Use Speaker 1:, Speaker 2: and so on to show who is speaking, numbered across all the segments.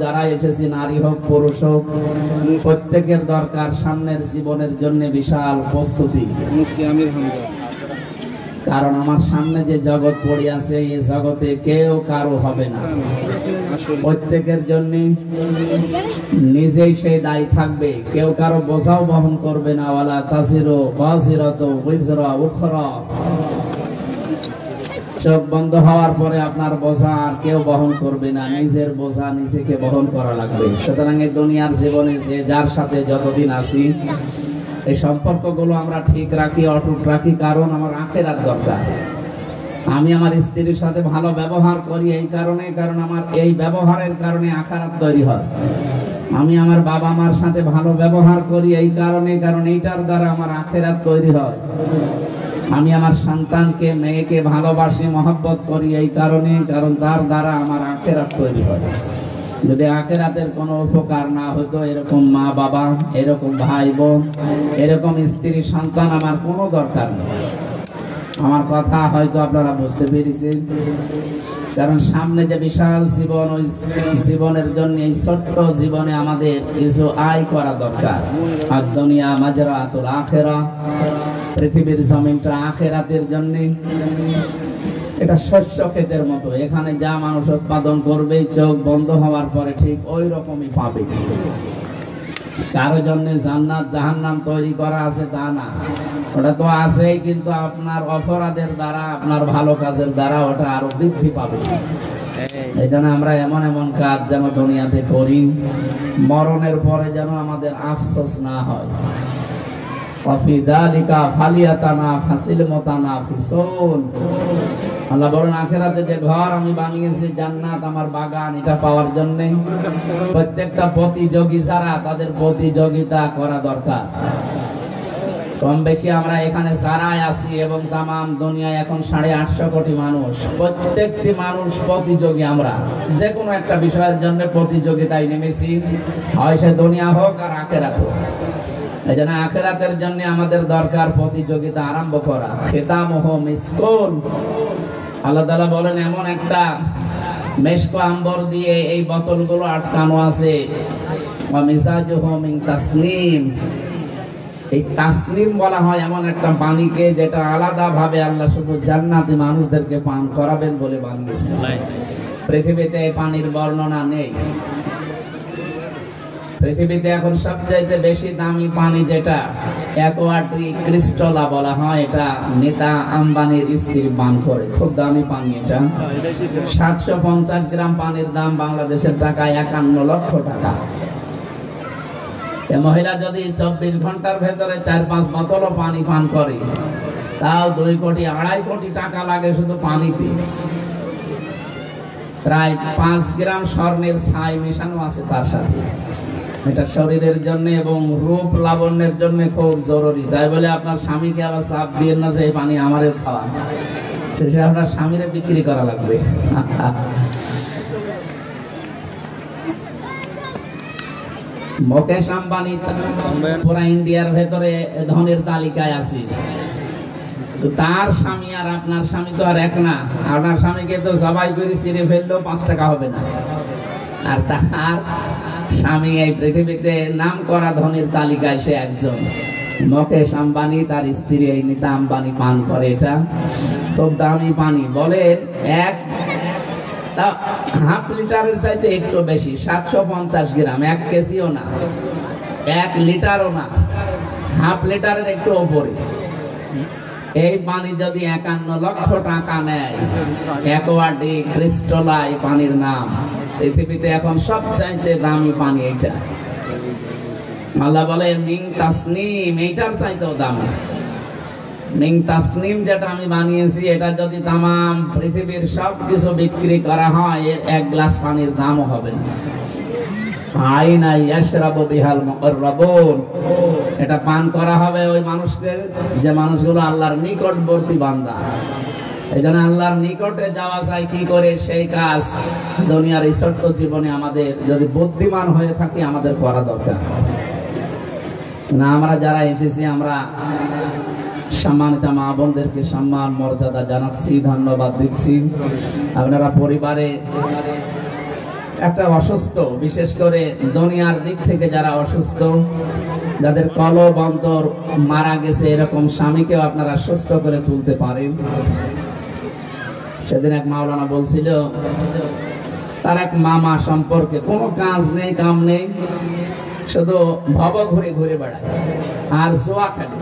Speaker 1: যারা এসেছি নারী হোক পুরুষ হোক প্রত্যেকের দরকার সামনের জীবনের জন্য বিশাল প্রস্তুতি। কারণ আমার সামনে যে জগৎ পড়ে আছে এই জগতে কেউ কারো হবে না, প্রত্যেকের জন্য নিজেই সেই দায়ী থাকবে, কেউ কারো বোঝাও বহন করবে না। ওয়ালা তাসিরু বাসিরাতু উযরা উখরা, চোখ বন্ধ হওয়ার পরে আপনার বোঝা আর কেউ বহন করবে না, নিজের বোঝা নিজেকে বহন করা লাগবে। সুতরাং এই দুনিয়ার জীবনে যে যার সাথে যতদিন আছি এই সম্পর্কগুলো আমরা ঠিক রাখি, অটুট রাখি, কারণ আমার আখিরাত দরকার। আমি আমার স্ত্রীর সাথে ভালো ব্যবহার করি এই কারণে, কারণ আমার এই ব্যবহারের কারণে আখিরাত তৈরি হয়। আমি আমার বাবা মার সাথে ভালো ব্যবহার করি এই কারণে, কারণ এইটার দ্বারা আমার আখিরাত তৈরি হয়। আমি আমার সন্তানকে মেয়েকে ভালোবাসি মহব্বত করি এই কারণে, কারণ তার দ্বারা আমার আখিরাত তৈরি হয়। যদি আখিরাতের কোনো উপকার না হতো, এরকম মা বাবা, এরকম ভাই বোন, এরকম স্ত্রী সন্তান আমার কোনো দরকার নেই। আমার কথা হয়তো আপনারা বুঝতে পেরেছেন। কারণ সামনে যে বিশাল জীবন, ওই জীবনের জন্য এই ছোট্ট জীবনে আমাদের কিছু আয় করা দরকার। আর দুনিয়া মাজরাতুল আখিরা, পৃথিবীর জমিনটা আখিরাতের জন্য। এটা শস্য ক্ষেতের মতো, এখানে যা মানুষ উৎপাদন করবে চোখ বন্ধ হওয়ার পরে ঠিক ওই রকমই পাবে। কারো জন্য জান্নাত জাহান্নাম তৈরি করা আছে তা না, ওটা তো আছেই, কিন্তু আপনার অপরাধের দ্বারা, আপনার ভালো কাজের দ্বারা ওটা আরো বৃদ্ধি পাবে। এই জন্য আমরা এমন এমন কাজ যেন দুনিয়াতে করি, মরণের পরে যেন আমাদের আফসোস না হয়। ওয়াফি যালিকা ফালিয়াতানাফাসিল মুতানাফিসুন। আল্লাহ বলেন আখিরাতে যে ঘর আমি বানিয়েছি জান্নাত, আমার বাগান, এটা পাওয়ার জন্য প্রত্যেকটা প্রতিযোগী যারা, তাদের প্রতিযোগিতা করা দরকার। কম বেশি আমরা এখানে যারাই আছি এবং তামাম দুনিয়ায় এখন 850 কোটি মানুষ, প্রত্যেকটি মানুষ প্রতিযোগী। আমরা যে কোনো একটা বিষয়ের জন্য প্রতিযোগিতায় নেমেছি, হয় সে দুনিয়া হোক আর আখিরাত হোক। এই জন্য আখিরাতের জন্য আমাদের দরকার প্রতিযোগিতা আরম্ভ করা। খিতামুহু মিসকুন, আল্লাহ তাআলা বলেন এমন একটা মেশক আম্বর দিয়ে এই বোতলগুলো আটকানো আছে। ওয়া মিজাজুহু মিন তাসনিম, এই তাসনিম বলা হয় এমন একটা পানিকে যেটা আলাদা ভাবে আল্লাহ শুধু জান্নাতি মানুষদেরকে পান করাবেন বলে বানিয়েছেন। পৃথিবীতে এই পানির বর্ণনা নেই। পৃথিবীতে এখন সবচাইতে বেশি দামি পানি যেটা অ্যাকোয়াটিক ক্রিস্টালা বলা হয়, এটা নেতা আম্বানির স্ত্রী পান করে, খুব দামি পানি এটা। 750 গ্রাম পানির দাম বাংলাদেশের টাকায় 51 লক্ষ টাকা। এই মহিলা যদি 24 ঘন্টার ভেতরে 4-5 বোতলও পানি পান করে, তাও 2 কোটি 2.5 কোটি টাকা লাগে শুধু পানিতে। প্রায় 5 গ্রাম স্বর্ণের ছাই মেশানো আছে তার সাথে। এটা শরীরের জন্য এবং রূপ লাবণ্যের জন্য খুব জরুরি। তাই বলে আপনার স্বামীকে আবার চাপ দিয়ে না যে এই পানি আমারও খাওয়া, শেষে আপনার স্বামীরে বিক্রি করা লাগবে। মুকেশ আম্বানি পুরা ইন্ডিয়ার ভেতরে ধনের তালিকায় আছে। তার স্বামী আর আপনার স্বামী তো আর এক না। আপনার স্বামীকে তো জবাই করে ছিঁড়ে ফেললেও 5 টাকা হবে না, আর তার স্বামী এই পৃথিবীতে নাম করা ধনের তালিকায় সে একজন। মুকেশ আম্বানি, তার স্ত্রী এই নীতা আম্বানি পান করে এটা। খুব দামি পানি, বলেন হাফ লিটারের চাইতে একটু বেশি, 750 গ্রাম, 1 কেজিও না, 1 লিটারও না, হাফ লিটারের একটু উপরে। এই পানি যদি 51 লক্ষ টাকা নেয়, অ্যাকোয়াটিক ক্রিস্টালা এই পানির নাম। পৃথিবীতে এখন সবচাইতে দামি পানি এটা। আল্লাহ বলে মিং তাসনিম, এইটার চাইতেও দামি। মিং তাসনিম যেটা আমি বানিয়েছি, এটা যদি তামাম পৃথিবীর সবকিছু বিক্রি করা হয়, এর 1 গ্লাস পানির দামও হবে না। আইনা ইয়াশরাবু বিহাল মুকাররাবুন, এটা পান করা হবে ওই মানুষকে যে মানুষগুলো আল্লাহর নিকটবর্তী বান্দা। এই জন্য আল্লাহর নিকটে যাওয়া যায় কি করে, সেই কাজ দুনিয়ার এই ছোট্ট জীবনে আমাদের যদি বুদ্ধিমান হয়ে থাকি আমাদের করা দরকার। না আমরা যারা এসেছি, আমরা সম্মানিত মা বোনদেরকে সম্মান মর্যাদা জানাচ্ছি, ধন্যবাদ দিচ্ছি। আপনারা পরিবারে একটা অসুস্থ, বিশেষ করে দুনিয়ার দিক থেকে যারা অসুস্থ, যাদের কলব অন্তর মারা গেছে, এরকম স্বামীকেও আপনারা সুস্থ করে তুলতে পারেন। সেদিন এক মাওলানা বলছিল তার এক মামা সম্পর্কে কোনো কাজ নেই, কাম নেই, শুধু ভব ঘুরে ঘুরে বেড়ায় আর জোয়া খেলে।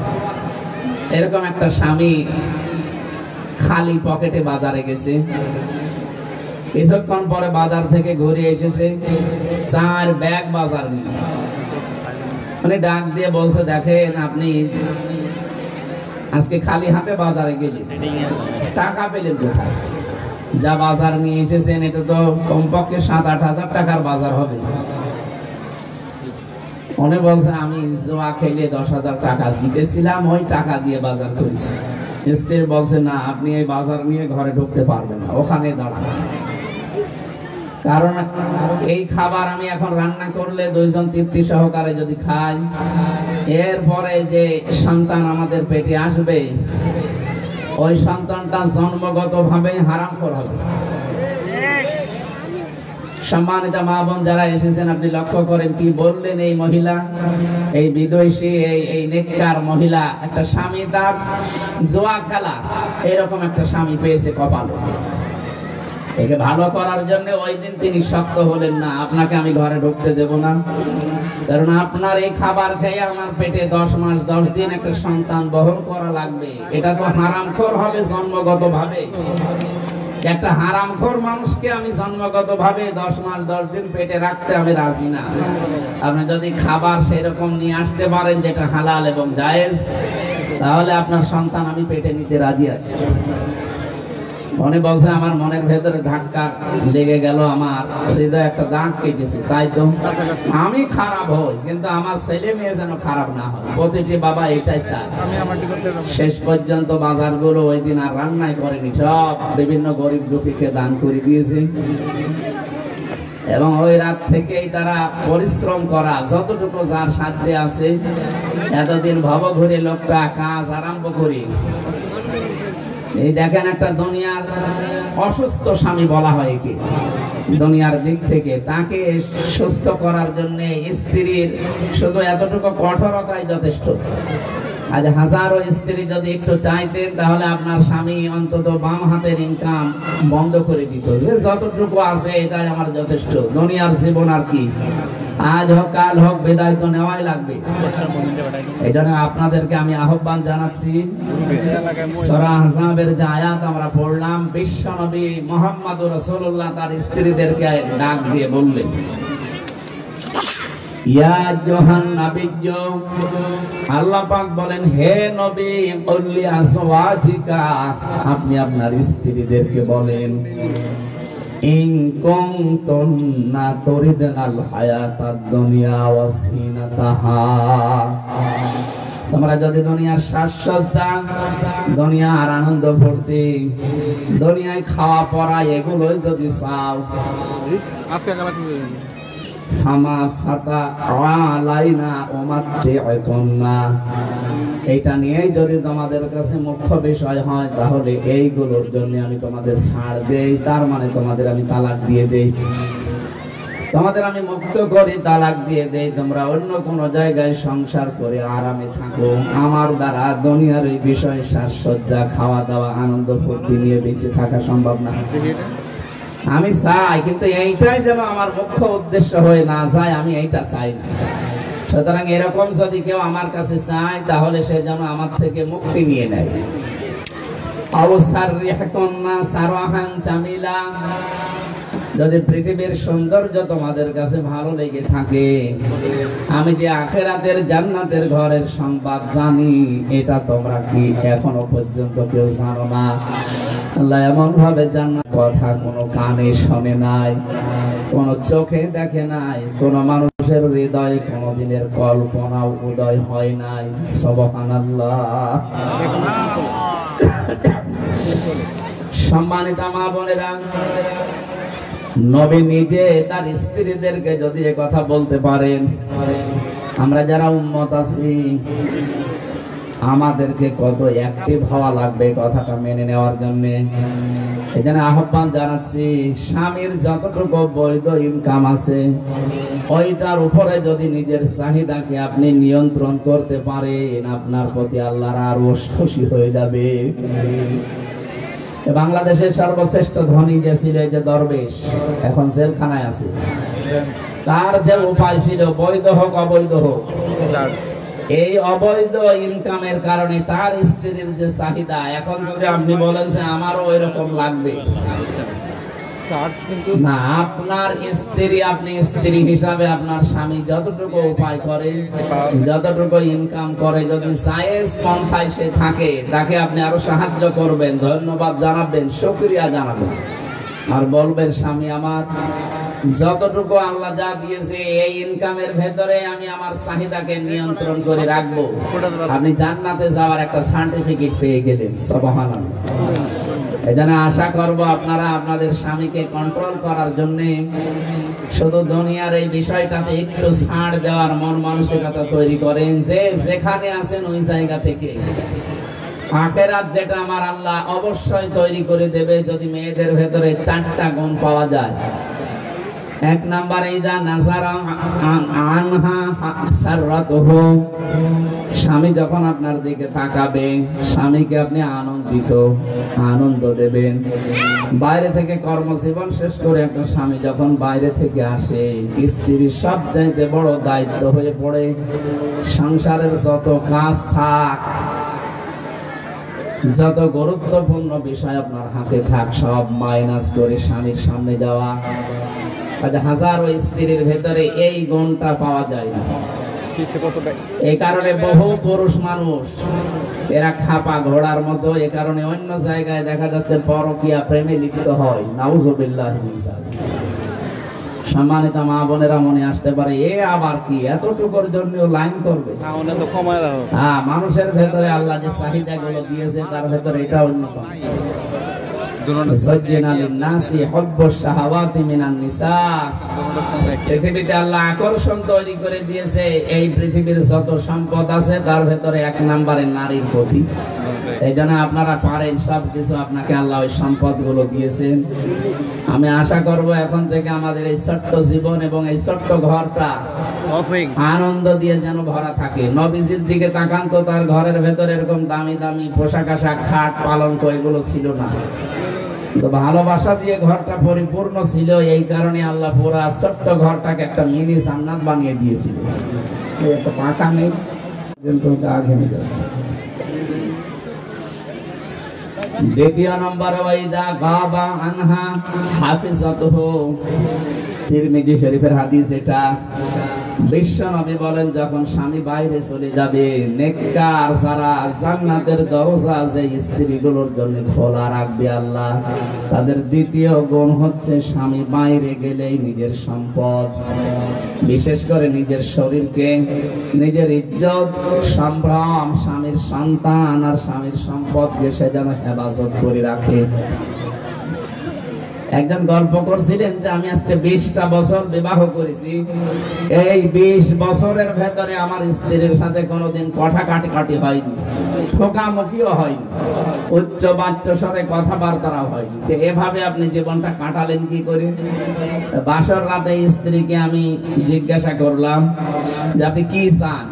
Speaker 1: এরকম একটা স্বামী খালি পকেটে বাজারে গেছে, কিছুক্ষণ পরে বাজার থেকে ঘুরে এসেছে 4 ব্যাগ বাজার নিয়ে। মানে ডাক দিয়ে বলছে, দেখেন আপনি আজকে খালি হাতে বাজারে গেলেন, টাকা পেলেন কোথায়? যা বাজার নিয়ে এসেছেন এটা তো কমপক্ষে 7-8 হাজার টাকার বাজার হবে। মনে বলছে আমি জোয়া খেলে 10,000 টাকা জিতেছিলাম, ওই টাকা দিয়ে বাজার করেছি। স্ত্রী বলছে, না আপনি এই বাজার নিয়ে ঘরে ঢুকতে পারবেন না, ওখানে দাঁড়ান, কারণ এই খাবার আমি এখন রান্না করলে 2 জন তৃপ্তি সহকারে যদি খাই, এরপরে যে সন্তান আমাদের পেটে আসবে ওই সন্তানটা জন্মগত ভাবে হারামখোর হবে। সম্মানিত মা বোন যারা এসেছেন, আপনি লক্ষ্য করেন কি বললেন এই মহিলা, এই বিদেশী এই নেককার মহিলা, একটা স্বামী তার জোয়া খেলা, এরকম একটা স্বামী পেয়েছে কপালে। একে ভালো করার জন্য ওই দিন তিনি শক্ত হলেন না, আপনাকে আমি ঘরে ঢুকতে দেব না, কারণ আপনার এই খাবার খেয়ে আমার পেটে 10 মাস 10 দিন একটা সন্তান বহন করা লাগবে। এটা তো হারামখোর হবে জন্মগত ভাবে। একটা হারামখোর মানুষকে আমি জন্মগত ভাবে 10 মাস 10 দিন পেটে রাখতে আমি রাজি না। আপনি যদি খাবার সেরকম নিয়ে আসতে পারেন যেটা হালাল এবং জায়েজ, তাহলে আপনার সন্তান আমি পেটে নিতে রাজি আছি। মনে বলছে আমার মনের ভেতরে ধাক্কা লেগে গেল, আমার হৃদয় একটা দাগ কেটেছে। তাই তো আমি খারাপ হই, কিন্তু আমার ছেলে মেয়ে যেন খারাপ না হয়, প্রতিটি বাবা এটাই চায়। শেষ পর্যন্ত বাজারগুলো ওই দিন আর রান্নাই করেনি, সব বিভিন্ন গরিব দুঃখীকে দান করে দিয়েছে। এবং ওই রাত থেকেই তারা পরিশ্রম করা যতটুকু যার সাধ্যে আছে, এতদিন ভব ঘুরে লোকটা কাজ আরম্ভ করি। এই দেখেন একটা দুনিয়ার অসুস্থ স্বামী বলা হয় কি, দুনিয়ার দিক থেকে তাকে সুস্থ করার জন্য স্ত্রীর শুধু এতটুকু কঠোরতাই যথেষ্ট। আজ হাজারো স্ত্রী যদি একটু চাইতেন, তাহলে আপনার স্বামী অন্তত বাম হাতের ইনকাম বন্ধ করে দিত, যে যতটুকু আছে এটাই আমার যথেষ্ট। দুনিয়ার জীবন আর কি, আজ হোক কাল হোক বিদায় তো নেওয়াই লাগবে। এই জন্য আপনাদেরকে আমি আহ্বান জানাচ্ছি, সূরা আহজাবের যে আয়াত আমরা পড়লাম, বিশ্ব নবী মুহাম্মদুর রাসূলুল্লাহ তার স্ত্রীদেরকে ডাক দিয়ে বললেন, ইয়া আইয়ুহান নাবিয়্যু, আল্লাহ পাক বলেন হে নবী, কুল্লি আজওয়াজিকা, আপনি আপনার স্ত্রীদেরকে বলেন, ইন কুনতুন্না তুরিদনাল হায়াতাদ দুনিয়া ওয়া যিনাতাহা, তোমরা যদি দুনিয়ার সাজসজ্জা, দুনিয়ার আনন্দ ফুর্তি, দুনিয়ায় খাওয়া পরা এগুলোই যদি চাও, ফামা ফাতা আলাইনা উমাত্তিউকুন্না, এইটা নিয়েই যদি তোমাদের কাছে মুখ্য বিষয় হয়, তাহলে এইগুলোর জন্য আমি তোমাদের ছাড় দেই, তার মানে তোমাদের আমি তালাক দিয়ে দেই, তোমাদের আমি মুক্ত করি, তালাক দিয়ে দেই, তোমরা অন্য কোনো জায়গায় সংসার করে আরামে থাকো, আমার দ্বারা দুনিয়ার এই বিষয় সাজসজ্জা, খাওয়া দাওয়া, আনন্দ ফুর্তি নিয়ে বেঁচে থাকা সম্ভব না। আমি চাই, কিন্তু এইটাই যেন আমার মুখ্য উদ্দেশ্য হয়ে না যায়, আমি এইটা চাই না। সুতরাং এরকম যদি কেউ আমার কাছে চায়, তাহলে সে যেন আমার থেকে মুক্তি নিয়ে নেয়। আওসাররিহাকুন্না সারাহান জামিলা, যদি পৃথিবীর সৌন্দর্য তোমাদের কাছে ভালো লেগে থাকে, আমি যে আখিরাতের জান্নাতের ঘরের সংবাদ জানি, এটা তোমরা কি এখনো পর্যন্ত কেউ জানো না? আল্লাহ এমন ভাবে জান্নাত কথা কোনো কানে শোনে নাই, কোন চোখে দেখে নাই, কোন মানুষের হৃদয়ে কোনদিনের কল্পনাও উদয় হয় নাই। সুবহানাল্লাহ। সম্মানিত মা বোনেরা, নবী নিজে তার স্ত্রীদেরকে যদি এ কথা বলতে পারেন, আমরা যারা উম্মত আছি আমাদেরকে কত অ্যাক্টিভ হওয়া লাগবে কথাটা মেনে নেওয়ার জন্য। এখানে আহ্বান জানাচ্ছি, স্বামীর যতটুকু বৈধ ইনকাম আছে ওইটার উপরে যদি নিজের চাহিদাকে আপনি নিয়ন্ত্রণ করতে পারেন, আপনার প্রতি আল্লাহর আরো খুশি হয়ে যাবে। বাংলাদেশের সর্বশ্রেষ্ঠ ধনী যে ছিল এই যে দরবেশ, এখন জেলখানায় আছে। তার যে উপায় ছিল, বৈধ হোক অবৈধ হোক, এই অবৈধ ইনকামের কারণে তার স্ত্রীর যে চাহিদা, এখন যদি আপনি বলেন যে আমারও ওই রকম লাগবে না, আপনার স্ত্রী, আপনি স্ত্রী হিসাবে আপনার স্বামী যতটুকু উপায় করে, যতটুকু ইনকাম করে, যদি জায়েজ পন্থায় সে থাকে, তাকে আপনি আরো সাহায্য করবেন, ধন্যবাদ জানাবেন, শুকরিয়া জানাবেন, আর বলবেন স্বামী আমার যতটুকু আল্লাহ যা দিয়েছে এই ইনকামের ভেতরে আমি আমার চাহিদাকে নিয়ন্ত্রণ করে রাখবো। আপনি জান্নাতে যাওয়ার একটা সার্টিফিকেট পেয়ে গেলেন। সুবহানাল্লাহ। এজন্য আশা করব আপনারা আপনাদের স্বামীকে কন্ট্রোল করার জন্য শুধু দুনিয়ার এই বিষয়টাতে একটু ছাড় দেওয়ার মন মানসিকতা তৈরি করেন, যে যেখানে আছেন ওই জায়গা থেকে আখেরাত যেটা আমার আল্লাহ অবশ্যই তৈরি করে দেবে, যদি মেয়েদের ভেতরে 4টা গুণ পাওয়া যায়। 1 নাম্বার, ইদা নাজারা আনহা সাররাতুহু, স্বামী যখন আপনার দিকে তাকাবে, স্বামীকে আপনি আনন্দ দেবেন। বাইরে থেকে কর্মজীবন শেষ করে একটা স্বামী যখন বাইরে থেকে আসে, স্ত্রীর সবচাইতে বড় দায়িত্ব হয়ে পড়ে সংসারের যত কাজ থাক, যত গুরুত্বপূর্ণ বিষয় আপনার হাতে থাক, সব মাইনাস করে স্বামীর সামনে যাওয়া। হাজারো স্ত্রীর ভেতরে এই গুণটা পাওয়া যায় না। এই কারণে বহু পুরুষ মানুষ এরা খাপা ঘোড়ার মতো, এ কারণে অন্য জায়গায় দেখা যাচ্ছে পরকীয়া প্রেমে লিপ্ত হয়। নাউজুবিল্লাহ মিন যালিক। সম্মানিত মা বোনেরা মনে আসতে পারে, এ আবার কি এতটুকুর জন্য লাইন করবে? হ্যাঁ, মানুষের ভেতরে আল্লাহ যে চাহিদা গুলো দিয়েছে তার ভেতরে এটা অন্যতম। পৃথিবীতে আল্লাহ আকর্ষণ তৈরি করে দিয়েছে, এই পৃথিবীর যত সম্পদ আছে তার ভেতরে 1 নম্বরে নারীর প্রতি। এই জন্য আপনারা পারেন সবকিছু, আপনাকে আল্লাহ ওই সম্পদ গুলো দিয়েছেন। আমি আশা করব এখন থেকে আমাদের এই ছোট্ট জীবন এবং এই ছোট্ট ঘরটা আনন্দ দিয়ে যেন ভরা থাকে। নবীজির দিকে তাকান তো, তার ঘরের ভেতরে এরকম দামি দামি পোশাক আশাক, খাট, পালঙ্ক এগুলো ছিল না, তো ভালোবাসা দিয়ে ঘরটা পরিপূর্ণ ছিল। এই কারণে আল্লাহ পুরা ছোট্ট ঘরটাকে একটা মিনি জান্নাত বানিয়ে দিয়েছিল। একটা পাকা নেই কিন্তু গা ঘেমে যাচ্ছে। দ্বিতীয় নম্বর, ওয়াইদা গাবা আনহা হাফিজাতুহু, তিরমিজি শরীফের হাদিস এটা। বিশ্ব নবী বলেন, যখন স্বামী বাইরে চলে যাবে, নেককার যারা জান্নাতের দরজা যে স্ত্রীগুলোর জন্য খোলা রাখবে আল্লাহ, তাদের দ্বিতীয় গুণ হচ্ছে স্বামী বাইরে গেলেই নিজের সম্পদ, বিশেষ করে নিজের শরীরকে, নিজের ইজ্জত, সম্ভ্রম, স্বামীর সন্তান আর স্বামীর সম্পদকে সে যেন হেফাজত করে রাখে। একজন গল্প করছিলেন যে আমি আজকে 20টা বছর বিবাহ করেছি, এই 20 বছরের ভেতরে আমার স্ত্রীর সাথে কোনোদিন কথা কাটাকাটি হয়নি, ঠোকামুখিও হয়নি, উচ্চ বাচ্চ স্বরে কথাবার্তাও হয়নি। তো এভাবে আপনি জীবনটা কাটালেন কি করে? বাসর রাতে স্ত্রীকে আমি জিজ্ঞাসা করলাম যে আপনি কি চান?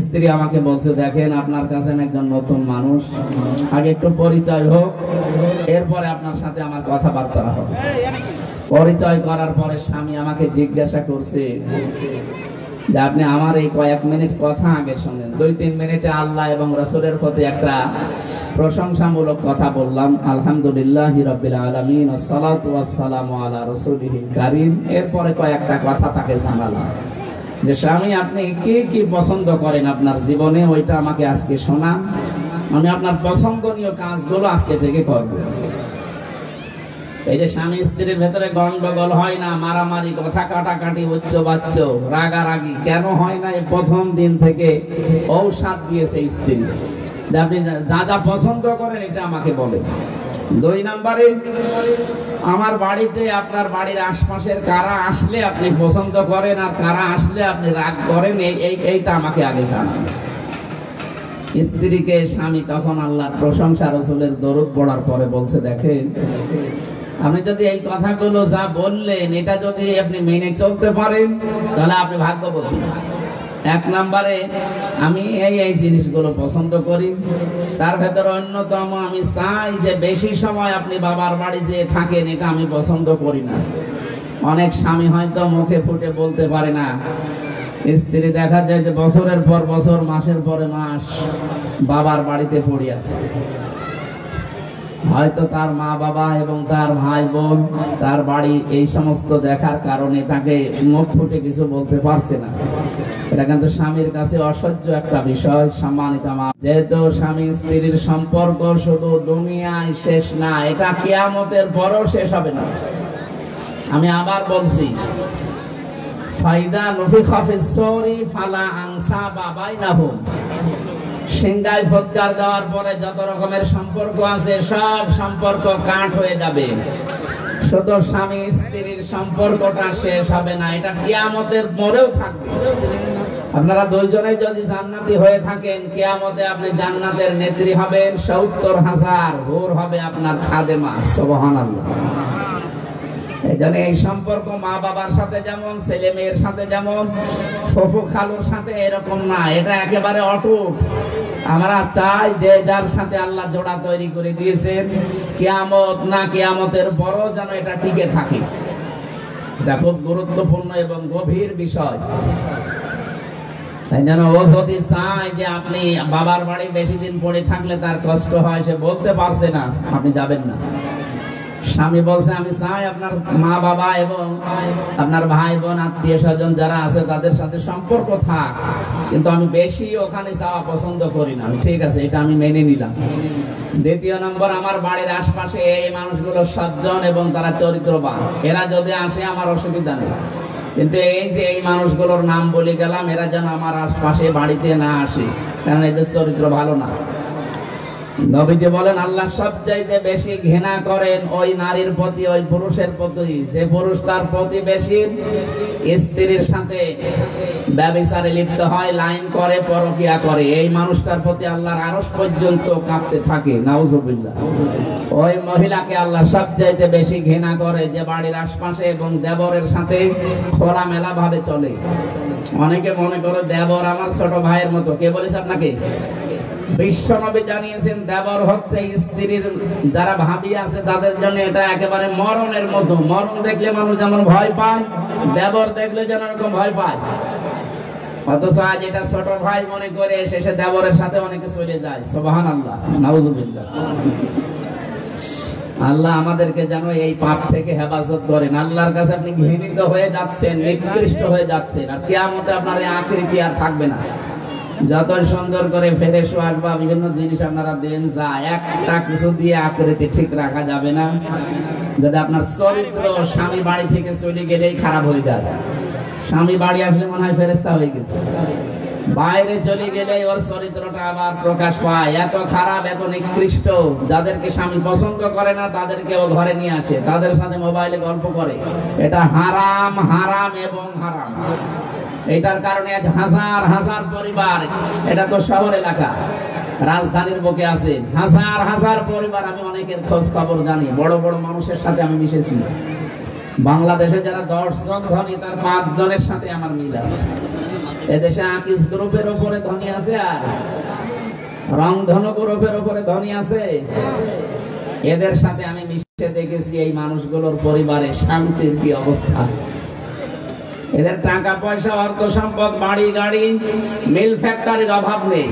Speaker 1: স্ত্রী আমাকে বলছে, দেখেন আপনার কাছে আমি একজন নতুন মানুষ, আগে একটু পরিচয় হোক, এরপরে আপনার সাথে আমার কথাবার্তা হবে। পরিচয় করার পরে স্বামী আমাকে জিজ্ঞাসা করছে যে আপনি আমার এই কয়েক মিনিট কথা আগে শোনেন। 2-3 মিনিটে আল্লাহ এবং রাসূলের প্রতি একটা প্রশংসামূলক কথা বললাম, আলহামদুলিল্লাহি রাব্বিল আলামিন ওয়াসসালাতু ওয়াসসালামু আলা রাসূলিহিল কারীম। এরপরে কয়েকটা কথা তাকে জানালাম যে স্বামী আপনি কি কি পছন্দ করেন আপনার জীবনে, ওইটা আমাকে আজকে শোনান, আমি আপনার পছন্দনীয় কাজগুলো আজকে থেকে করব। এই যে স্বামী স্ত্রীর ভেতরে গন্ডগোল হয় না, মারামারি, কথা কাটাকাটি, উচ্চ বাচ্চ, রাগারাগি কেন হয় না? এই প্রথম দিন থেকে ঔষধ দিয়েছে স্ত্রী, আপনি যা যা পছন্দ করেন এটা আমাকে বলেন। 2 নম্বরে, আমার বাড়িতে আপনার বাড়ির আশপাশের কারা আসলে আপনি পছন্দ করেন আর কারা আসলে আপনি রাগ করেন, এইটা আমাকে আগে জানান। স্ত্রীকে স্বামী তখন আল্লাহর প্রশংসা রাসূলের দরুদ পড়ার পরে বলছে, দেখেন আপনি যদি এই কথাগুলো যা বললেন এটা যদি আপনি মেনে চলতে পারেন তাহলে আপনি ভাগ্যবতী। এক নম্বরে আমি এই জিনিসগুলো পছন্দ করি, তার ভেতরে অন্যতম আমি চাই যে বেশি সময় আপনি বাবার বাড়ি যেয়ে থাকেন, এটা আমি পছন্দ করি না। অনেক স্বামী হয়তো মুখে ফুটে বলতে পারে না, স্ত্রী দেখা যায় যে বছরের পর বছর, মাসের পরে মাস বাবার বাড়িতে পড়ে আছে। হয়তো তার মা বাবা এবং তার ভাই বোন তার বাড়ি এই সমস্ত দেখার কারণে তাকে মুখ ফুটে কিছু বলতে পারছে না। এটা কিন্তু স্বামীর কাছে অসহ্য একটা বিষয়। সম্মানিত মা, যেহেতু স্বামী স্ত্রীর সম্পর্ক শুধু দুনিয়ায় শেষ না, এটা কিয়ামতের পরও শেষ হবে না। আমি আবার বলছি, ফাইদা নুফিখা ফিস সূরি ফালা আনসাবা বাইনাহুম। সিংহায় ফুৎকার দেওয়ার পরে যত রকমের সম্পর্ক আছে সব সম্পর্ক কাট হয়ে যাবে, শুধু স্বামী স্ত্রীর সম্পর্কটা শেষ হবে না, এটা কিয়ামতের পরেও থাকবে। আপনারা দুইজনে যদি জান্নাতি হয়ে থাকেন, কিয়ামতে আপনি জান্নাতের নেত্রী হবেন, ৭০,০০০ হুর হবে আপনার খাদেমা। সুবহানাল্লাহ। এইজন্য এই সম্পর্ক মা বাবার সাথে যেমন, ছেলে মেয়ের সাথে যেমন, ফুফু খালুর সাথে এরকম না, এটা একেবারে অটুট। আমরা চাই যে যার সাথে আল্লাহ জোড়া তৈরি করে দিয়েছেন, কিয়ামত না কিয়ামতের পরও যেন এটা টিকে থাকে। এটা খুব গুরুত্বপূর্ণ এবং গভীর বিষয়। তাই যেন ও যদি চায় যে আপনি বাবার বাড়ি বেশি দিন পড়ে থাকলে তার কষ্ট হয়, সে বলতে পারছে না, আপনি যাবেন না। স্বামী বলছে আমি চাই আপনার মা বাবা এবং আপনার ভাই বোন আত্মীয় স্বজন যারা আছে তাদের সাথে সম্পর্ক থাক, কিন্তু আমি বেশি ওখানে যাওয়া পছন্দ করি না। ঠিক আছে, এটা আমি মেনে নিলাম। দ্বিতীয় নম্বর, আমার বাড়ির আশপাশে এই মানুষগুলো সজ্জন এবং তারা চরিত্রবান, এরা যদি আসে আমার অসুবিধা নেই, কিন্তু এই যে এই মানুষগুলোর নাম বলে গেলাম, এরা যেন আমার আশপাশে বাড়িতে না আসে, কারণ এদের চরিত্র ভালো না। নবীজি বলেন আল্লাহ সবচাইতে বেশি ঘৃণা করেন ওই নারীর প্রতি, ওই পুরুষের প্রতি যে পুরুষ তার প্রতিবেশী স্ত্রীর সাথে ব্যভিচারে লিপ্ত হয়, লাইন করে, পরকিয়া করে, এই মানুষটার প্রতি আল্লাহর আরশ পর্যন্ত কাঁপতে থাকে। নাউজুবিল্লাহ। ওই মহিলাকে আল্লাহ সবচাইতে বেশি ঘৃণা করে যে বাড়ির আশপাশে এবং দেবরের সাথে খোলামেলা ভাবে চলে। অনেকে মনে করে দেবর আমার ছোট ভাইয়ের মতো। কে বলেছে আপনাকে? বিশ্বনবী জানিয়েছেন দেবর হচ্ছে স্ত্রীর যারা ভাবি আছে তাদের জন্য এটা একেবারে মরণের মতো। মরণ দেখলে মানুষ যেমন ভয় পায়, দেবর দেখলে যেন এরকম ভয় পায়। অথচ আজ এটা ছোট ভাই মনে করে শেষে দেবরের সাথে অনেকে চলে যায়। সুবহানাল্লাহ, নাউজুবিল্লাহ। আল্লাহ আমাদেরকে যেন এই পাপ থেকে হেফাজত করেন। আল্লাহর কাছে আপনি ঘৃণিত হয়ে যাচ্ছেন, নিকৃষ্ট হয়ে যাচ্ছেন, আর কিয়ামতে আপনার এই আকৃতি আর থাকবে না। যত সুন্দর করে ফেরেশ ওয়াজ বা বিভিন্ন জিনিস আপনারা দেন, যা একটা কিছু দিয়ে আকৃতি ঠিক রাখা যাবে না। যদি আপনার চরিত্র স্বামী বাড়ি থেকে চলে গেলেই খারাপ হয়ে যায়, স্বামী বাড়ি আসলে মনে হয় ফেরেশতা হয়ে গেছে, বাইরে চলে গেলে ওর চরিত্রটা আবার প্রকাশ পায়, এত খারাপ, এত নিকৃষ্ট। যাদেরকে স্বামী পছন্দ করে না তাদেরকে ও ঘরে নিয়ে আসে, তাদের সাথে মোবাইলে গল্প করে। এটা হারাম, হারাম এবং হারাম। এটার কারণে আজ হাজার হাজার পরিবার, এটা তো শহর এলাকা, রাজধানীর বুকে আছে হাজার হাজার পরিবার। আমি অনেকের খোঁজ খবর জানি, বড় বড় মানুষের সাথে আমি মিশেছি। বাংলাদেশে যারা 10 জন ধনী তার 5 জনের সাথে আমার মিল আছে। এদেশে আকিস গ্রুপের উপরে ধনী আছে, আর রংধনু গ্রুপের উপরে ধনী আছে। এদের সাথে আমি মিশে দেখেছি এই মানুষগুলোর পরিবারে শান্তির কি অবস্থা। এদের টাকা পয়সা, অর্থ সম্পদ, বাড়ি গাড়ি, মিল ফ্যাক্টরির অভাব নেই।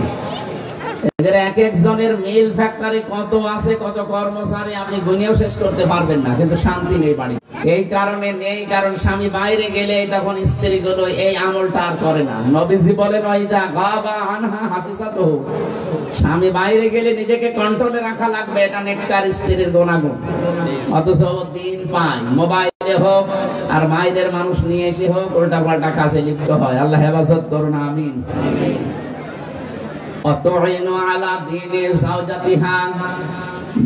Speaker 1: এদের এক একজনের মিল ফ্যাক্টরি কত আছে, কত কর্মচারী আপনি গুনিয়েও শেষ করতে পারবেন না, কিন্তু শান্তি নেই বাড়ি। এই কারণে নেই, কারণ স্বামী বাইরে গেলে তখন স্ত্রীগুলো এই আমলটা আর করে না। নবীজি বলেন ওয়াইদা গাবা আনহা হাফিজাতুহু, স্বামী বাইরে গেলে নিজেকে কন্ট্রোলে রাখা লাগবে, এটা নেককার স্ত্রীর গুণাগুণ। অথচ দিন পায় মোবাইলে হোক আর মায়েদের মানুষ নিয়ে এসে হোক উল্টা পাল্টা কাজে লিপ্ত হয়। আল্লাহ হেফাজত করুন, আমিন। অতঈনু আলা দীনি যাওজাতিহা,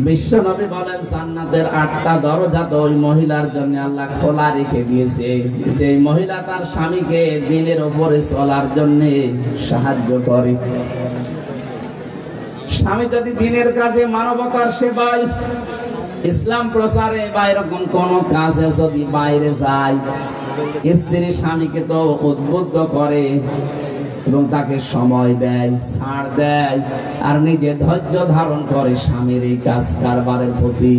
Speaker 1: বিশ্বনবী বলেন জান্নাতের 8টা দরজা তো ওই মহিলার জন্য আল্লাহ খোলা রেখে দিয়েছে, যে মহিলা তার স্বামীকে দ্বীনের উপরে চলার জন্য সাহায্য করে। স্বামী যদি দিনের কাজে, মানবতার সেবায়, ইসলাম প্রচারে বা এরকম কোন কাজে যদি বাইরে যায়, স্ত্রী স্বামীকে তো উদ্বুদ্ধ করে এবং তাকে সময় দেয়, ছাড় দেয়, আর নিজে ধৈর্য ধারণ করে স্বামীর এই কাজ কারবারের প্রতি।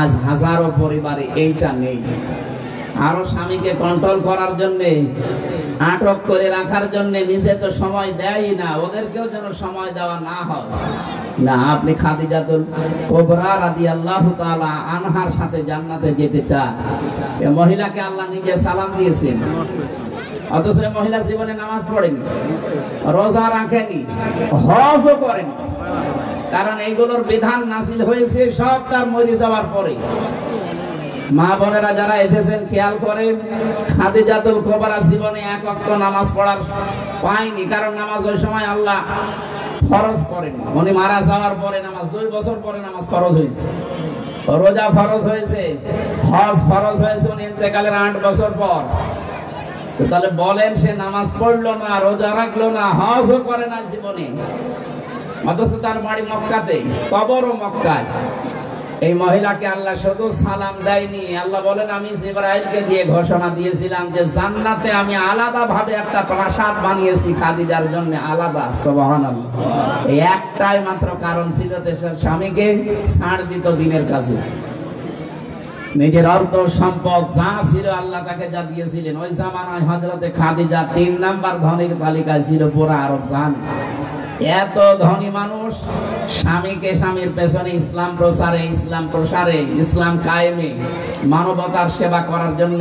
Speaker 1: আজ হাজারো পরিবারে এইটা নেই। আরো স্বামীকে কন্ট্রোল করার জন্য, আটক করে রাখার জন্য নিজে তো সময় দেয় না, ওদেরকেও যেন সময় দেওয়া না হয়। না, আপনি খাদিজাতুল কুবরা রাদিয়াল্লাহু তাআলা আনহার সাথে জান্নাতে যেতে চান, এই মহিলাকে আল্লাহ নিজে সালাম দিয়েছেন, অথচ মহিলা জীবনে নামাজ পড়েনি, রোজা রাখেনি, হজও করেনি। কারণ এইগুলোর বিধান নাযিল হয়েছে সব তার মরে যাওয়ার পরে। মা বোনেরা যারা এসেছেন খেয়াল করেন, খাদিজাতুল কুবরা জীবনে এক ওয়াক্ত নামাজ পড়ার পায়নি, কারণ নামাজ ওই সময় আল্লাহ ফরজ করেন। উনি মারা যাওয়ার পরে নামাজ, 2 বছর পরে নামাজ ফরজ হয়েছে, রোজা ফরজ হয়েছে, হজ ফরজ হয়েছে উনি ইন্তেকালের 8 বছর পর। তো তাহলে বলেন, সে নামাজ পড়লো না, রোজা রাখলো না, হজও করে না জীবনে, অথচ তার বাড়ি মক্কাতে, কবরও মক্কায়। এই মহিলাকে আল্লাহ শুধু সালাম দেয়নি, আল্লাহ বলেন আমি জিবরাইলকে দিয়ে ঘোষণা দিয়েছিলাম যে জান্নাতে আমি আলাদা ভাবে একটা প্রাসাদ বানিয়েছি খাদিজার জন্য, আলাদা। সুবহানাল্লাহ। এই একটাই মাত্র কারণ ছিল যে স্বামীকে ছাড় দিত দিনের কাজে। নিজের অর্থ সম্পদ যা ছিল আল্লাহ তাকে যা দিয়েছিলেন, ওই জামানায় হযরতে খাদিজা 3 নাম্বার ধনীর তালিকায় ছিল পুরা আরব জাহানে। এত ধনী মানুষ স্বামীকে, স্বামীর পেছনে ইসলাম প্রসারে, ইসলাম কায়েমে, মানবতার সেবা করার জন্য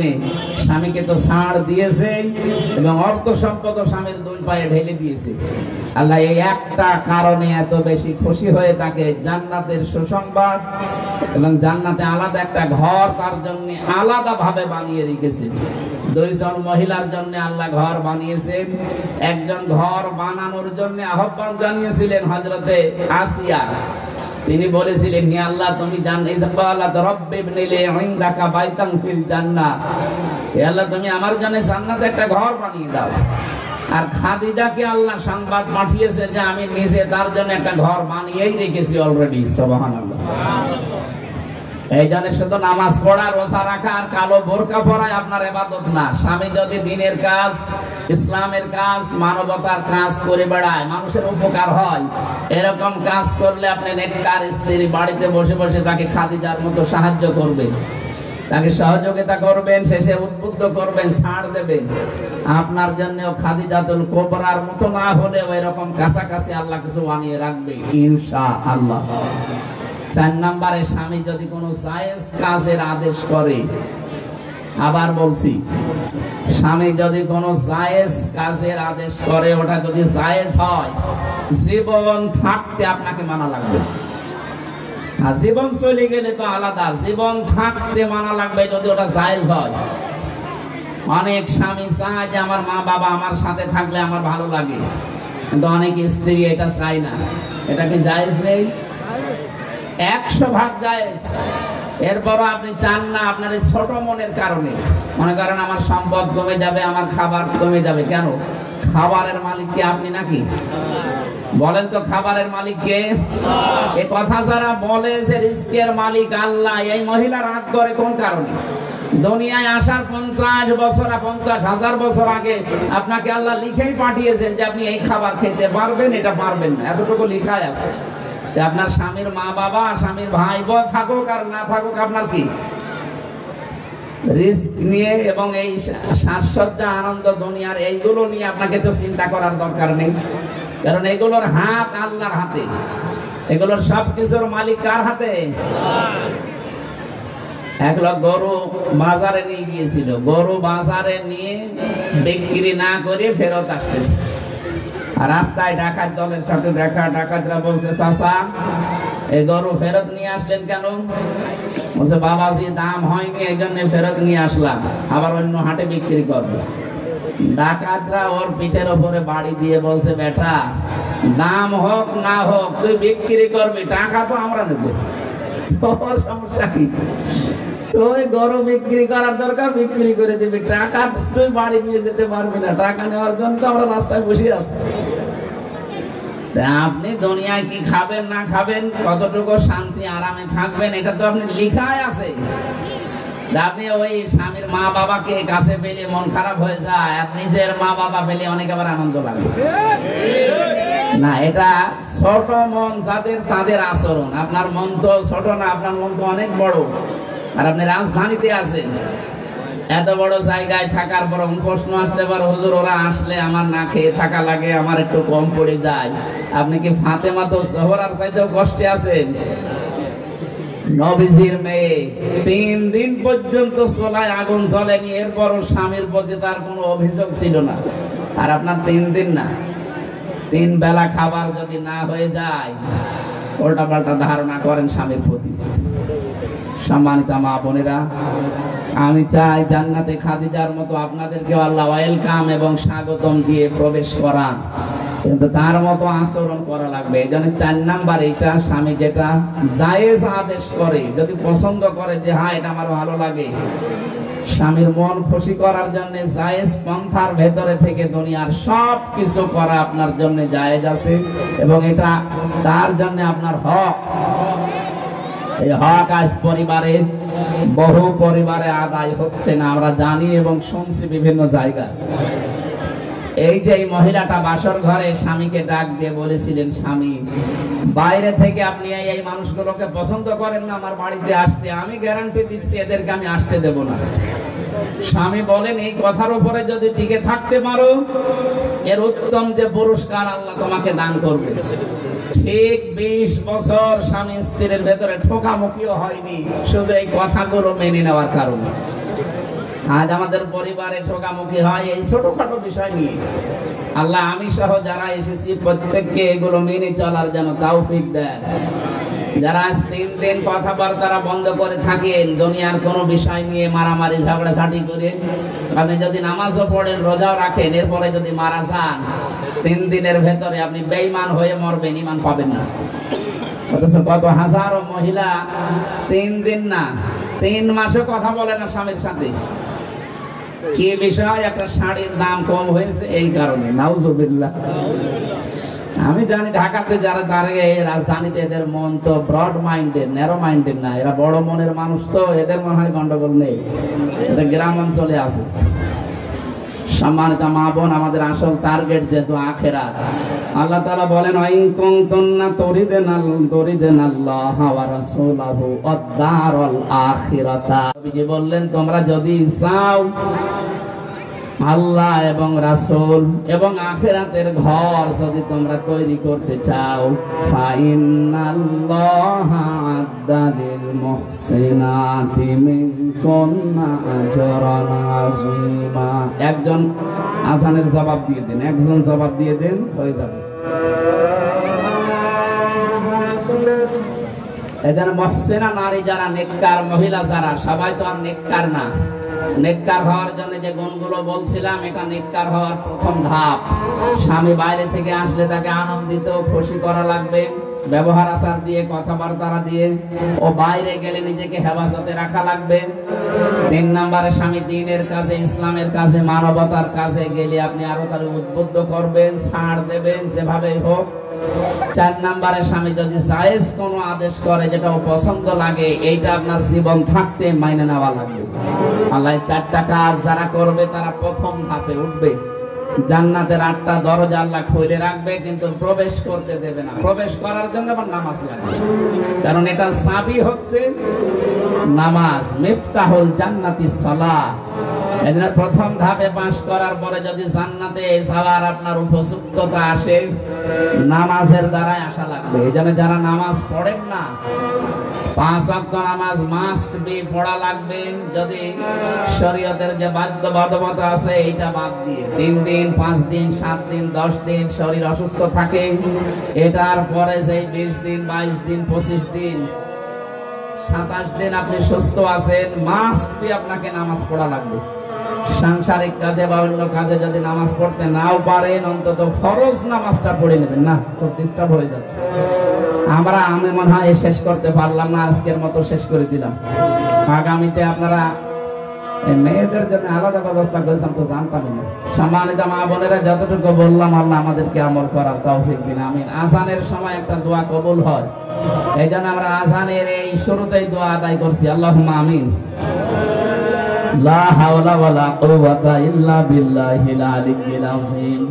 Speaker 1: স্বামীকে তো ছাড় দিয়েছে এবং অর্থ সম্পদ স্বামীর 2 পায়ে ঢেলে দিয়েছে। আল্লাহ এই একটা কারণে এত বেশি খুশি হয়ে তাকে জান্নাতের সুসংবাদ এবং জান্নাতে আলাদা একটা ঘর তার জন্য আলাদা ভাবে বানিয়ে রেখেছে। 2 জন মহিলার জন্য আল্লাহ ঘর বানিয়েছেন। একজন ঘর বানানোর জন্য আহ্বান জানিয়েছিলেন হযরতে আসিয়া। তিনি বলেছিলেন, হে আল্লাহ তুমি জান্নাত রব্বি ইবনিলি ইনদাকা বাইতান ফিল জান্নাহ, হে আল্লাহ তুমি আমার জন্য জান্নাতে একটা ঘর বানিয়ে দাও। আর খাদিজাকে আল্লাহ সংবাদ পাঠিয়েছে যে আমি নিজে তার জন্য একটা ঘর বানিয়েই রেখেছি অলরেডি। সুবহানাল্লাহ। এই জন্য শুধু নামাজ পড়া, রোজা রাখা আর কালো বোরকা পরা আপনার ইবাদত না। স্বামী যদি দিনের কাজ, ইসলামের কাজ, মানবতার কাজ করে বেড়ায়, মানুষের উপকার হয়, এরকম কাজ করলে আপনি নেককার স্ত্রী বাড়িতে বসে বসে তাকে খাদিজার মতো সাহায্য করবেন, তাকে সহযোগিতা করবেন, শেষে উদ্বুদ্ধ করবেন, ছাড় দেবেন। আপনার জন্য খাদিজাতুল কুবরার মতো না হলেও এরকম কাছাকাছি আল্লাহ কিছু বানিয়ে রাখবে ইনশাআল্লাহ। 4 নম্বরে, স্বামী যদি কোনো জায়েজ কাজের আদেশ করে, আবার বলছি, স্বামী যদি কোনো জায়েজ কাজের আদেশ করে, ওটা যদি জায়েজ হয়, জীবন থাকতে আপনাকে মানা লাগবে। আর জীবন চলে গেলে তো আলাদা, জীবন থাকতে মানা লাগবে যদি ওটা জায়েজ হয়। অনেক স্বামী চায় যে আমার মা বাবা আমার সাথে থাকলে আমার ভালো লাগে, কিন্তু অনেক স্ত্রী এটা চায় না। এটা কি জায়েজ নেই? 100 ভাগ জায়েজ। এরপরও আপনি চান না, আপনার এই ছোট মনের কারণে। মনে করেন আমার সম্পদ কমে যাবে, আমার খাবার কমে যাবে। কেন? খাবারের মালিক কি আপনি নাকি? বলেন তো, খাবারের মালিক কে? এই কথা যারা বলে যে রিজকের মালিক আল্লাহ, এই মহিলা রাগ করে কোন কারণে? দুনিয়ায় আসার 50 বছর, 50,000 বছর আগে আপনাকে আল্লাহ লিখেই পাঠিয়েছেন যে আপনি এই খাবার খেতে পারবেন, এটা পারবেন না, এতটুকু লিখাই আছে। আপনার স্বামীর মা বাবা, স্বামীর ভাই বোন থাকুক আর না থাকুক, আপনার কি রিস্ক নিয়ে এবং এই সাজসজ্জা, আনন্দ দুনিয়ার এইগুলো নিয়ে আপনাকে তো চিন্তা করার দরকার নেই। কারণ এগুলোর হাত আল্লাহর হাতে, এগুলোর সবকিছুর মালিক কার হাতে? এক লোক গরু বাজারে নিয়ে গিয়েছিল, গরু বাজারে নিয়ে বিক্রি না করে ফেরত আসতেছে। আর রাস্তায় ডাকাত দলের সাথে দেখা, ডাকাতরা বলছে, চাচা এই গরু ফেরত নিয়ে আসলেন কেন? বলছে, বাবাজি দাম হয়নি এই জন্য ফেরত নিয়ে আসলাম, আবার অন্য হাটে বিক্রি করবো। ডাকাতরা ওর পিঠের ওপরে বাড়ি দিয়ে বলছে, বেটা দাম হোক না হোক তুই বিক্রি করবি, টাকা তো আমরা নেব, তোর সমস্যা কি? তুই গরু বিক্রি করার দরকার, বিক্রি করে দিবি, টাকা তুই বাড়ি নিয়ে যেতে পারবি না। টাকা নেওয়ার জন্য তো আমরা রাস্তায় বসে আছি। আপনি দুনিয়ায় কি খাবেন না খাবেন, কতটুকু শান্তি আরামে থাকবেন, এটা তো আপনি লিখাই আছে। আপনি ওই স্বামীর মা বাবাকে কাছে পেলে মন খারাপ হয়ে যায়, আর নিজের মা বাবা পেলে অনেক আবার আনন্দ লাগে না। এটা ছোট মন যাদের, তাদের আচরণ। আপনার মন তো ছোট না, আপনার মন তো অনেক বড়। আর আপনি রাজধানীতে আছেন, এত বড় জায়গায় থাকার পর প্রশ্ন আসতে পারে, হুজুর ওরা আসলে আমার না খেয়ে থাকা লাগে, আমার একটু কম পড়ে যায়। আপনি কি ফাতেমা তো জোহরার চাইতেও কষ্টে আছেন? নবীজির মেয়ে 3 দিন পর্যন্ত চুলায় আগুন জ্বলেনি, এরপরও স্বামীর প্রতি তার কোনো অভিযোগ ছিল না। আর আপনার 3 দিন না, 3 বেলা খাবার যদি না হয়ে যায়, উল্টা পাল্টা ধারণা করেন স্বামীর প্রতি। সম্মানিত মা বোনেরা, আমি চাই জান্নাতে খাদিজার মতো আপনাদেরকে আল্লাহ ওয়েলকাম এবং স্বাগতম দিয়ে প্রবেশ করান, কিন্তু তার মতো আচরণ করা লাগবে। এই জন্য 4 নাম্বার এটা, স্বামী যেটা জায়েজ আদেশ করে, যদি পছন্দ করে যে হ্যাঁ এটা আমার ভালো লাগে, স্বামীর মন খুশি করার জন্য জায়েজ পন্থার ভেতরে থেকে দুনিয়ার সব কিছু করা আপনার জন্য জায়েজ আছে, এবং এটা তার জন্য আপনার হক। এই হক আজ পরিবারে, বহু পরিবারে আদায় হচ্ছে না, আমরা জানি এবং শুনছি বিভিন্ন জায়গায়। এই যে এই মহিলাটা বাসর ঘরে স্বামীকে ডাক দিয়ে বলেছিলেন, স্বামী বাইরে থেকে আপনি এই মানুষগুলোকে পছন্দ করেন না আমার বাড়িতে আসতে, আমি গ্যারান্টি দিচ্ছি এদেরকে আমি আসতে দেব না। স্বামী বলেন, এই কথার উপরে যদি টিকে থাকতে পারো, এর উত্তম যে পুরস্কার আল্লাহ তোমাকে দান করবে। ঠিক 20 বছর স্বামী স্ত্রীর ভেতরে ঠোকামুখিও হয়নি, শুধু এই কথাগুলো মেনে নেওয়ার কারণে। আজ আমাদের পরিবারে ঠোকামুখি হয় এই ছোটখাটো বিষয় নিয়ে। আল্লাহ আমি সহ যারা এসেছি প্রত্যেককে এগুলো মেনে চলার যেন তৌফিক দেন। যারা 3 দিন কথাবার্তা বন্ধ করে থাকেন দুনিয়ার কোনো বিষয় নিয়ে মারামারি ঝগড়াঝাটি করে, আপনি যদি নামাজও পড়েন, রোজাও রাখেন, এরপরে যদি মারা যান, 3 দিনের ভেতরে আপনি বেঈমান হয়ে মরবেন, ঈমান পাবেন না। অথচ কত হাজারো মহিলা 3 দিন না 3 মাসও কথা বলে না স্বামীর সাথে। কি বিষয়? একটা শাড়ির দাম কম হয়েছে, এই কারণে। নাউজুবিল্লাহ। আমি জানি ঢাকাতে যারা দাঁড়িয়ে, রাজধানীতে এদের মন তো ব্রড মাইন্ডেড, ন্যারো মাইন্ডেড না, এরা বড় মনের মানুষ, তো এদের মনে হয় গন্ডগোল নেই, এটা গ্রাম অঞ্চলে আছে। সম্মানিত মা বোন, আমাদের আসল টার্গেট যেহেতু আখিরাত। আল্লাহ তাআলা বলেন, ওয়াইন কুনতুন্না তুরিদুনাল্লাহ ওয়া রাসূলাহু ওয়াদ-দারাল আখিরাতা। নবীজি বললেন, তোমরা যদি চাও আল্লাহ এবং রাসূল এবং আখিরাতের ঘর যদি তোমরা তৈরি করতে চাও, ফাইন্নাল্লাহা আ'দ্দালিল মুহসিনাতি মিনকুন্না আজরান আযীমা। একজন আযানের জবাব দিয়ে দেন, একজন জবাব দিয়ে দেন, হয়ে যাবে। এদের মুহসিনা নারী যারা, নেককার মহিলা যারা, সবাই তো আর নেককার না। নেককার হওয়ার জন্য যে গুণগুলো বলছিলাম, এটা নেককার হওয়ার প্রথম ধাপ। স্বামী বাইরে থেকে আসলে তাকে আনন্দিত খুশি করা লাগবে, ব্যবহার আচার দিয়ে, কথাবার্তা দিয়ে। ও বাইরে গেলে নিজেকে হেফাজতে রাখা লাগবে। 3 নম্বরে স্বামী দ্বীনের কাজে, ইসলামের কাজে, মানবতার কাজে গেলে আপনি আরো তার উদ্বুদ্ধ করবেন, ছাড় দেবেন, যেভাবেই হোক। 4 নম্বরে স্বামী যদি জায়েজ কোনো আদেশ করে যেটা ও পছন্দ লাগে, এইটা আপনার জীবন থাকতে মাইনে নেওয়া লাগবে। আল্লাহ 4টা কাজ যারা করবে তারা প্রথম ধাপে উঠবে। জান্নাতের 8টা দরজা আল্লাহ খুলে রাখবে, কিন্তু প্রবেশ করতে দেবে না। প্রবেশ করার জন্য আবার নামাজ লাগবে, কারণ এটা চাবি হচ্ছে নামাজ। মিফতাহুল জান্নাতিস সালাহ। এজন্য প্রথম ধাপে পাস করার পরে যদি জান্নাতে যাওয়ার আপনার উপযুক্ততা আসে, নামাজের দ্বারাই আসা লাগবে। এজন্য যারা নামাজ পড়েন না, 5 ওয়াক্ত নামাজ মাস্ট বি পড়া লাগবে। যদি শরীয়তের যে বাধ্যবাধকতা আছে এইটা বাদ দিয়ে 3 দিন, 5 দিন, 7 দিন, 10 দিন শরীর অসুস্থ থাকে, এটার পরে যে 20 দিন, 22 দিন, 25 দিন, 27 দিন আপনি সুস্থ আছেন, মাস্ট বি আপনাকে নামাজ পড়া লাগবে। সাংসারিক কাজে বা অন্য কাজে যদি নামাজ পড়তে নাও পারেন, অন্তত ফরজ নামাজটা পড়ে নেবেন। না তো ডিস্টার্ব হয়ে যাচ্ছে। আমি মনে হয় শেষ করতে পারলাম না, আজকের মতো শেষ করে দিলাম। আগামীতে আপনারা এই মেয়েদের জন্য আলাদা ব্যবস্থা করেছিলাম তো জানতামই না। সম্মানিত মা বোনেরা, যতটুকু বললাম আল্লাহ আমাদেরকে আমল করার তৌফিক দিন, আমিন। আজানের সময় একটা দোয়া কবুল হয়, এই জন্য আমরা আজানের এই শুরুতেই দোয়া আদায় করছি, আল্লাহুম্মা আমিন। লা হাওলা ওয়ালা কুওয়াতা ইল্লা বিল্লাহিল আলিয়্যিল আযীম।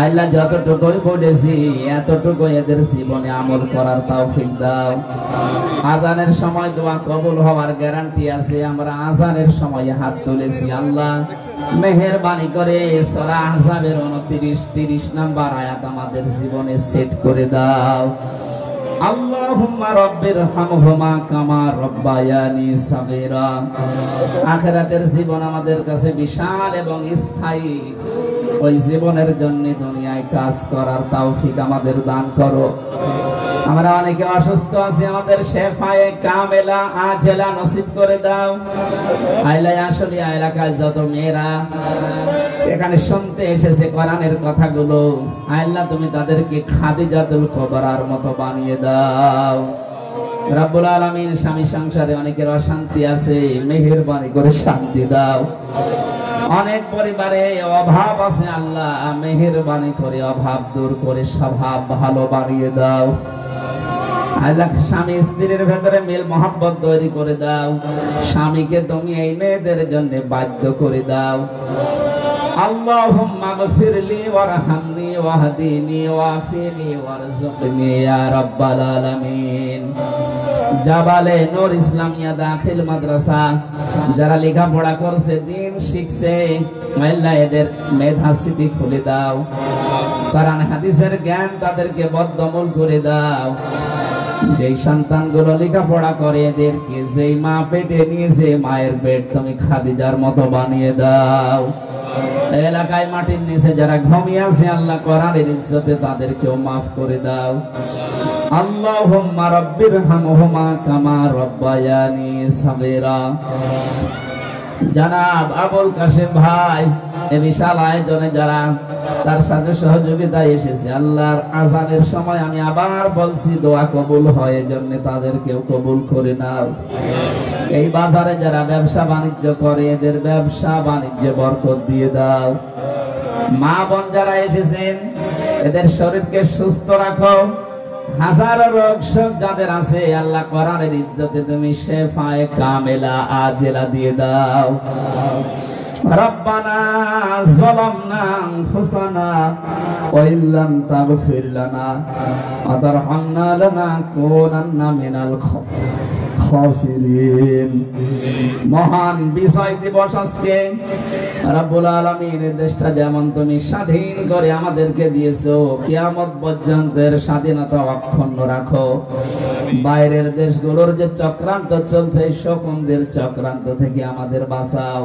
Speaker 1: আল্লাহ যতটুকুই পড়েছি এতটুকু এদের জীবনে আমল করার তৌফিক দাও। আজানের সময় দোয়া কবুল হওয়ার গ্যারান্টি আছে। আমরা আজানের সময় হাত তুলেছি, আল্লাহ মেহেরবানি করে সূরা আহজাবের 29-30 নাম্বার আয়াত আমাদের জীবনে সেট করে দাও। আল্লাহুম্মা রাব্বিরহামহুমা কামা রাব্বায়ানি সাগীরা। আখিরাতের জীবন আমাদের কাছে বিশাল এবং স্থায়ী, ওই জীবনের জন্য দুনিয়ায় কাজ করার তৌফিক আমাদের দান করো। আমরা অনেকে অসুস্থ আছি, আমাদের শেফায়ে কামেলা আজেলা নসিব করে দাও। আইলাই আসলে এলাকায় যত মেয়েরা এখানে শুনতে এসেছে কোরআনের কথাগুলো, আল্লাহ তুমি তাদেরকে খাদিজাতুল কুবরার মতো বানিয়ে দাও। রব্বুল আলামিন, স্বামী সংসারে অনেকের অশান্তি আছে, মেহেরবানি করে শান্তি দাও। অনেক পরিবারে অভাব আছে, আল্লাহ মেহেরবানি করে অভাব দূর করে স্বভাব ভালো বানিয়ে দাও। আল্লাহ স্বামী স্ত্রীর ভেতরে মিল মহব্বত তৈরি করে দাও। স্বামীকে তুমি এই মেয়েদের জন্য বাধ্য করে দাও। আল্লাহুম্মা গফিরলি ওয়ারহামনি ওয়াহদিনি ওয়াফিনি ওয়ারযুকনি ইয়া রাব্বাল আলামিন। জাবালে নূর ইসলামিয়া দাখিল মাদ্রাসা যারা লেখাপড়া করছে, দিন শিখছে, আল্লাহ এদের মেধা স্মৃতি খুলে দাও। কোরআন হাদিসের জ্ঞান তাদেরকে বদ্ধমূল করে দাও। যেই সন্তানগুলো লেখাপড়া করে এদেরকে যেই মা পেটে নিয়েছে মায়ের পেট তুমি খাদিজার মতো বানিয়ে দাও। এলাকায় মাটির নিচে যারা ঘুমিয়ে আছে, আল্লাহ কোরআনের ইজ্জতে তাদেরকেও মাফ করে দাও। আল্লাহুম্মা রাব্বিরহামহুমা কামা রাব্বায়ানি সাগীরা। জনাব আবুল কাশেম ভাই এই বিশাল আয়োজনে যারা তার সাথে সহযোগিতায় এসেছে, আল্লাহর আজানের সময় আমি আবার বলছি দোয়া কবুল হয়, এজন্য তাদেরকেও কবুল করে নাও। এই বাজারে যারা ব্যবসা বাণিজ্য করে এদের ব্যবসা বাণিজ্যে বরকত দিয়ে দাও। মা বোন যারা এসেছেন এদের শরীরকে সুস্থ রাখো। হাজারো রোগ শোক যাদের আছে, আল্লাহ কোরআনের ইজ্জতে তুমি শেফায়ে কামেলা আজেলা দিয়ে দাও। রব্বানা যালামনা আনফুসানা ওয়া ইল্লাম তাগফির লানা ওয়া তারহামনা লানাকুনান্না মিনাল খাসিরিন। মহান বিজয় দিবস আজকে। রব্বুল আলামিন, এই দেশটা যেমন তুমি স্বাধীন করে আমাদেরকে দিয়েছো, কিয়ামত পর্যন্তের স্বাধীনতা অক্ষুণ্ণ রাখো। বাইরের দেশগুলোর যে চক্রান্ত চলছে, এই শকুনদের চক্রান্ত থেকে আমাদের বাঁচাও।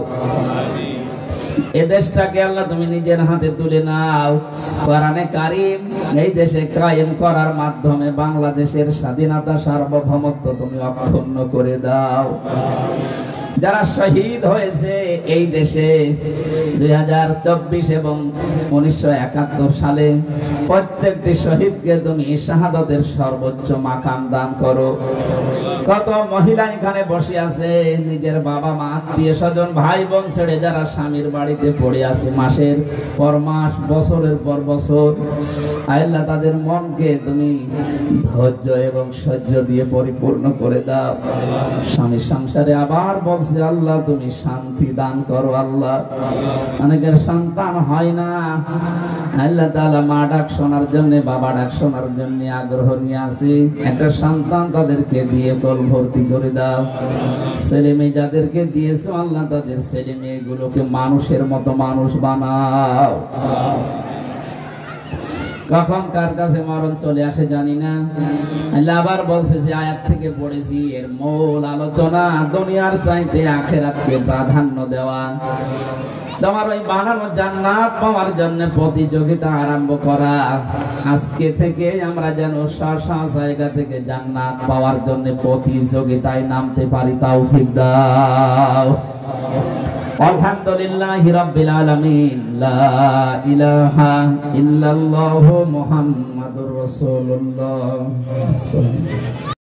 Speaker 1: এ দেশটাকে আল্লাহ তুমি নিজের হাতে তুলে নাও। কোরআনে কারীম এই দেশে কায়েম করার মাধ্যমে বাংলাদেশের স্বাধীনতা সার্বভৌমত্ব তুমি অক্ষুণ্ণ করে দাও। যারা শহীদ হয়েছে এই দেশে 2024 এবং 1971 সালে, প্রত্যেকটি শহীদকে তুমি শাহাদাতের সর্বোচ্চ মাকাম দান করো। কত মহিলা এখানে বসে আছে, নিজের বাবা মা আত্মীয় স্বজন ভাই বোন ছেড়ে যারা স্বামীর বাড়িতে পড়ে আছে মাসের পর মাস, বছরের পর বছর। আল্লাহ তাদের মনকে তুমি ধৈর্য এবং সহ্য দিয়ে পরিপূর্ণ করে দাও। স্বামী সংসারে আবার বলছে, আল্লাহ তুমি শান্তি দান করো। আল্লাহ অনেকের সন্তান হয় না, আল্লাহ তাআলা মা ডাক শোনার জন্য, বাবা ডাক শোনার জন্য আগ্রহ নিয়ে আসি। একটা সন্তান তাদেরকে দিয়ে কল ভর্তি করে দাও। ছেলে মেয়ে যাদেরকে দিয়েছো, আল্লাহ তাদের ছেলে মেয়েগুলোকে মানুষের মতো মানুষ বানাও। কখন কার কাছে মরণ চলে আসে জানি না। আল্লাহ আবার বলছে যে আয়াত থেকে পড়েছি, এর মূল আলোচনা দুনিয়ার চাইতে আখিরাতকে প্রাধান্য দেওয়া। তোমার ওই বানানো জান্নাত পাওয়ার জন্য প্রতিযোগিতা আরম্ভ করা। আজকে থেকে আমরা যেন স্ব জায়গা থেকে জান্নাত পাওয়ার জন্য প্রতিযোগিতায় নামতে পারি, তৌফিক দাও। আলহামদুলিল্লাহি রাব্বিল আলামিন। লা ইলাহা ইল্লাল্লাহু মুহাম্মাদুর রাসূলুল্লাহ।